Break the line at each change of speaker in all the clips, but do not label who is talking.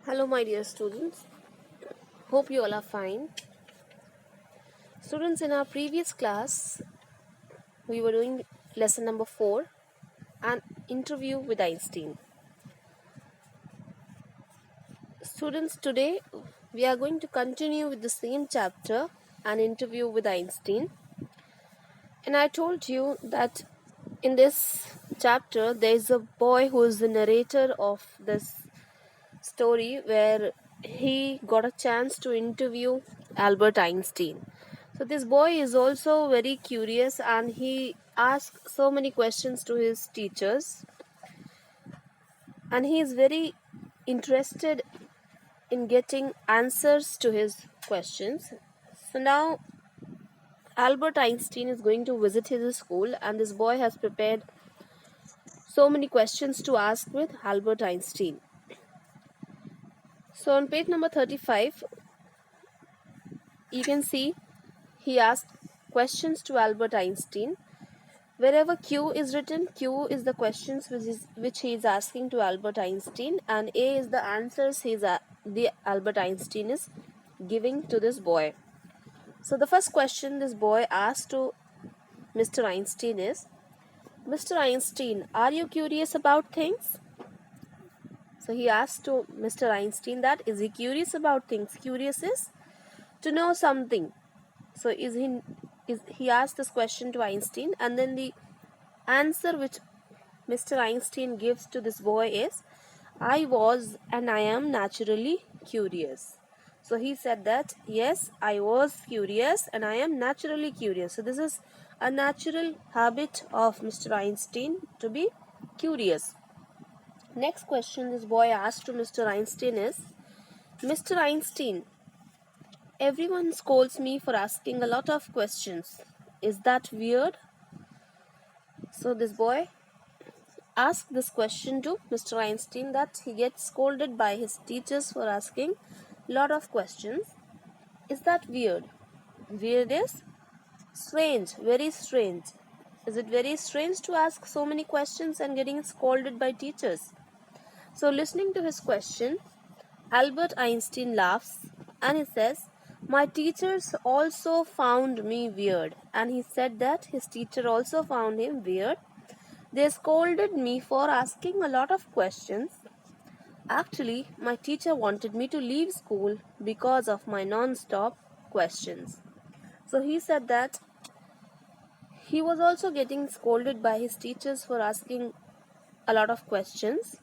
Hello, my dear students. Hope you all are fine. Students, in our previous class, we were doing lesson number 4, an interview with Einstein. Students, today we are going to continue with the same chapter, an interview with Einstein. And I told you that in this chapter, there is a boy who is the narrator of this story where he got a chance to interview Albert Einstein. So this boy is also very curious and he asks so many questions to his teachers, and he is very interested in getting answers to his questions. So now Albert Einstein is going to visit his school, and this boy has prepared so many questions to ask with Albert Einstein. So on page number 35, you can see he asked questions to Albert Einstein. Wherever Q is written, Q is the questions which he is asking to Albert Einstein, and A is the answers the Albert Einstein is giving to this boy. So the first question this boy asked to Mr. Einstein is, Mr. Einstein, are you curious about things? So he asked to Mr. Einstein that, is he curious about things? Curious is to know something. So he asked this question to Einstein, and then the answer which Mr. Einstein gives to this boy is, I was and I am naturally curious. So he said that, yes, I was curious and I am naturally curious. So this is a natural habit of Mr. Einstein to be curious. Next question this boy asked to Mr. Einstein is, Mr. Einstein, everyone scolds me for asking a lot of questions. Is that weird? So this boy asked this question to Mr. Einstein that he gets scolded by his teachers for asking a lot of questions. Is that weird? Weird is strange, very strange. Is it very strange to ask so many questions and getting scolded by teachers? So listening to his question, Albert Einstein laughs and he says, my teachers also found me weird. And he said that his teacher also found him weird. They scolded me for asking a lot of questions. Actually, my teacher wanted me to leave school because of my non-stop questions. So he said that he was also getting scolded by his teachers for asking a lot of questions,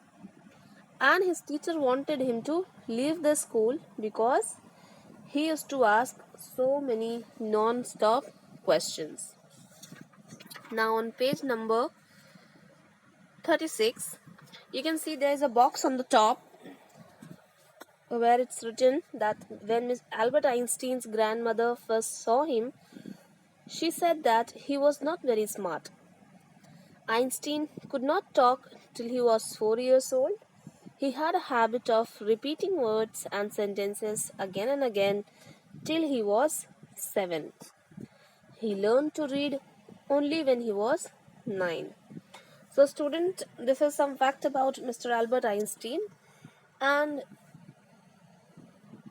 and his teacher wanted him to leave the school because he used to ask so many non-stop questions. Now on page number 36, you can see there is a box on the top where it's written that when Miss Albert Einstein's grandmother first saw him, she said that he was not very smart. Einstein could not talk till he was 4 years old. He had a habit of repeating words and sentences again and again till he was 7. He learned to read only when he was 9. So student, this is some fact about Mr. Albert Einstein, and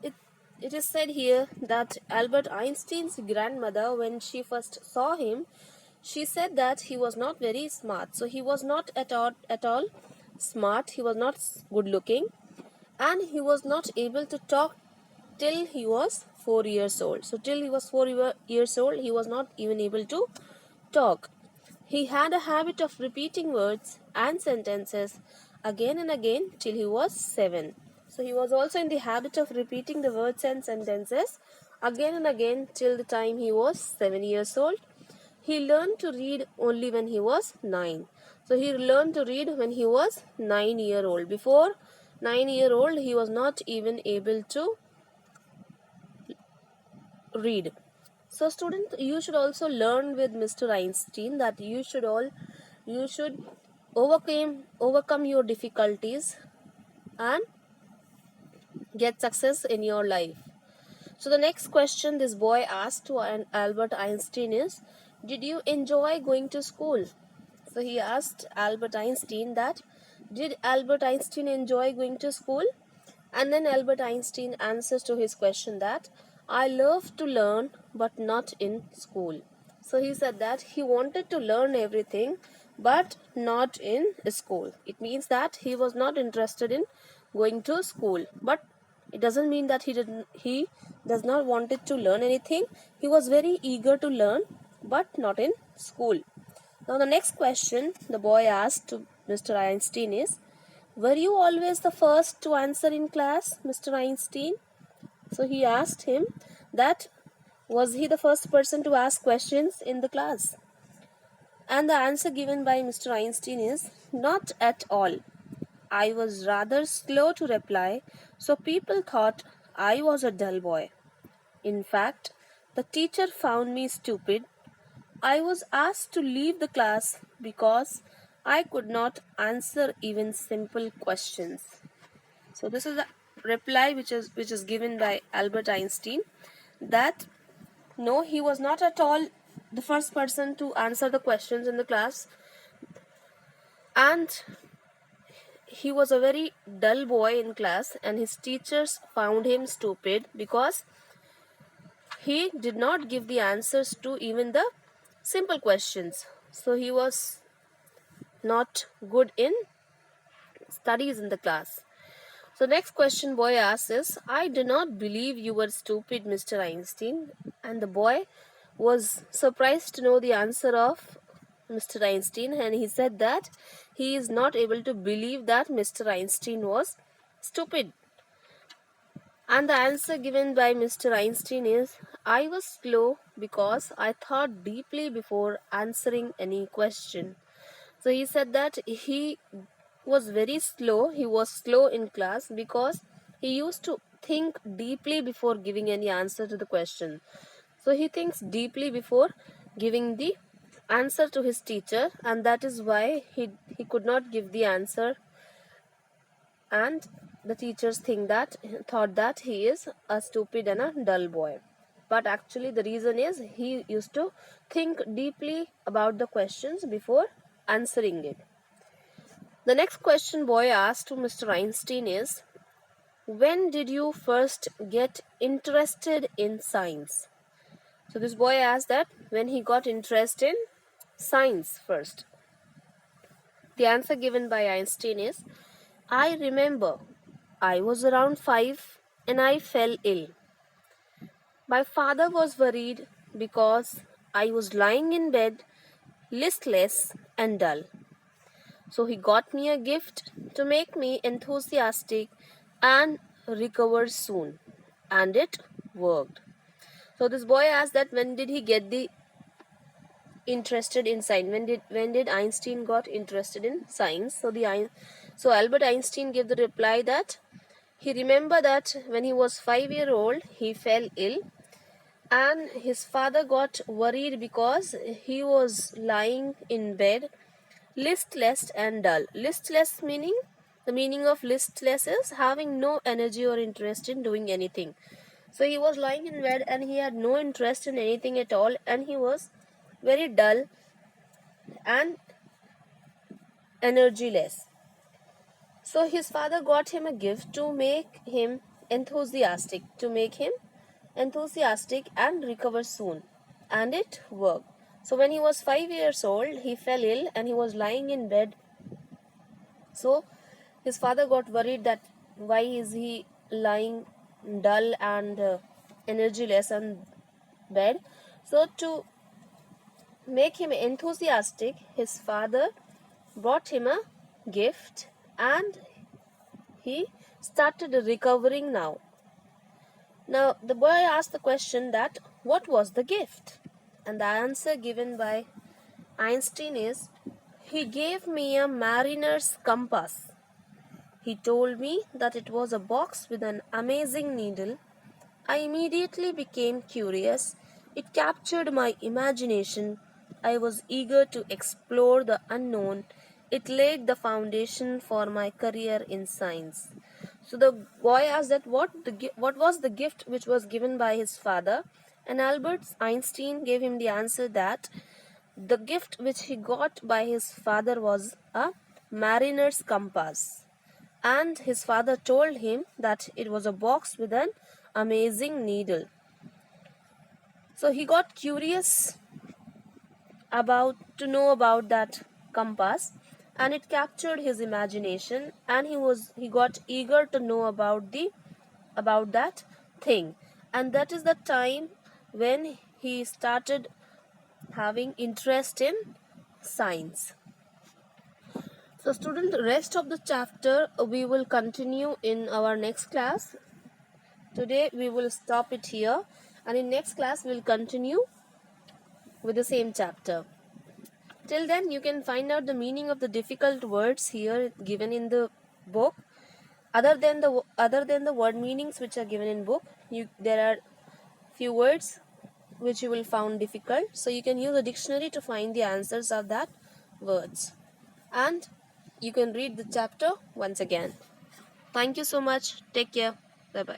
it is said here that Albert Einstein's grandmother, when she first saw him, she said that he was not very smart. So he was not at all smart, he was not good looking, and he was not able to talk till he was 4 years old. So till he was 4 years old, he was not even able to talk. He had a habit of repeating words and sentences again and again till he was 7. So he was also in the habit of repeating the words and sentences again and again till the time he was 7 years old. He learned to read only when he was 9. So he learned to read when he was 9 year old. Before 9 year old, he was not even able to read. So student, you should also learn with Mr. Einstein that you should overcome your difficulties and get success in your life. So the next question this boy asked to Albert Einstein is, did you enjoy going to school? So he asked Albert Einstein that, did Albert Einstein enjoy going to school? And then Albert Einstein answers to his question that I love to learn but not in school. So he said that he wanted to learn everything but not in school. It means that he was not interested in going to school, but it doesn't mean that he does not wanted to learn anything. He was very eager to learn but not in school. Now the next question the boy asked to Mr. Einstein is, were you always the first to answer in class, Mr. Einstein? So he asked him that was he the first person to ask questions in the class? And the answer given by Mr. Einstein is not at all. I was rather slow to reply, so people thought I was a dull boy. In fact, the teacher found me stupid. I was asked to leave the class because I could not answer even simple questions. So this is the reply which is given by Albert Einstein, that no, he was not at all the first person to answer the questions in the class, and he was a very dull boy in class, and his teachers found him stupid because he did not give the answers to even the simple questions. So he was not good in studies in the class. So next question boy asks is, I do not believe you were stupid, Mr. Einstein. And the boy was surprised to know the answer of Mr. Einstein, and he said that he is not able to believe that Mr. Einstein was stupid. And the answer given by Mr. Einstein is, I was slow because I thought deeply before answering any question. So he said that he was very slow. He was slow in class because he used to think deeply before giving any answer to the question. So he thinks deeply before giving the answer to his teacher, and that is why he could not give the answer, and the teachers thought that he is a stupid and a dull boy. But actually the reason is he used to think deeply about the questions before answering it. The next question boy asked to Mr. Einstein is, when did you first get interested in science? So this boy asked that when he got interested in science first. The answer given by Einstein is, I remember I was around 5 and I fell ill. My father was worried because I was lying in bed, listless and dull. So he got me a gift to make me enthusiastic and recover soon. And it worked. So this boy asked that when did he get the interested in science? When did Einstein got interested in science? So Albert Einstein gave the reply that he remembered that when he was 5 years old, he fell ill and his father got worried because he was lying in bed, listless and dull. Listless meaning, the meaning of listless is having no energy or interest in doing anything. So he was lying in bed and he had no interest in anything at all, and he was very dull and energyless. So his father got him a gift to make him enthusiastic and recover soon. And it worked. So when he was 5 years old, he fell ill and he was lying in bed. So his father got worried that why is he lying dull and energyless on bed. So to make him enthusiastic, his father brought him a gift and he started recovering now. Now the boy asked the question that what was the gift? And the answer given by Einstein is, he gave me a mariner's compass. He told me that it was a box with an amazing needle. I immediately became curious. It captured my imagination. I was eager to explore the unknown. It laid the foundation for my career in science. So the boy asked that what was the gift which was given by his father, and Albert Einstein gave him the answer that the gift which he got by his father was a mariner's compass. and his father told him that it was a box with an amazing needle. So he got curious to know about that compass, and it captured his imagination, and he got eager to know about that thing. And that is the time when he started having interest in science. So student, rest of the chapter we will continue in our next class. Today we will stop it here, and in next class we'll continue with the same chapter. Till then, you can find out the meaning of the difficult words here given in the book. Other than the word meanings which are given in book, there are few words which you will find difficult. So you can use a dictionary to find the answers of that words, and you can read the chapter once again. Thank you so much. Take care. Bye bye.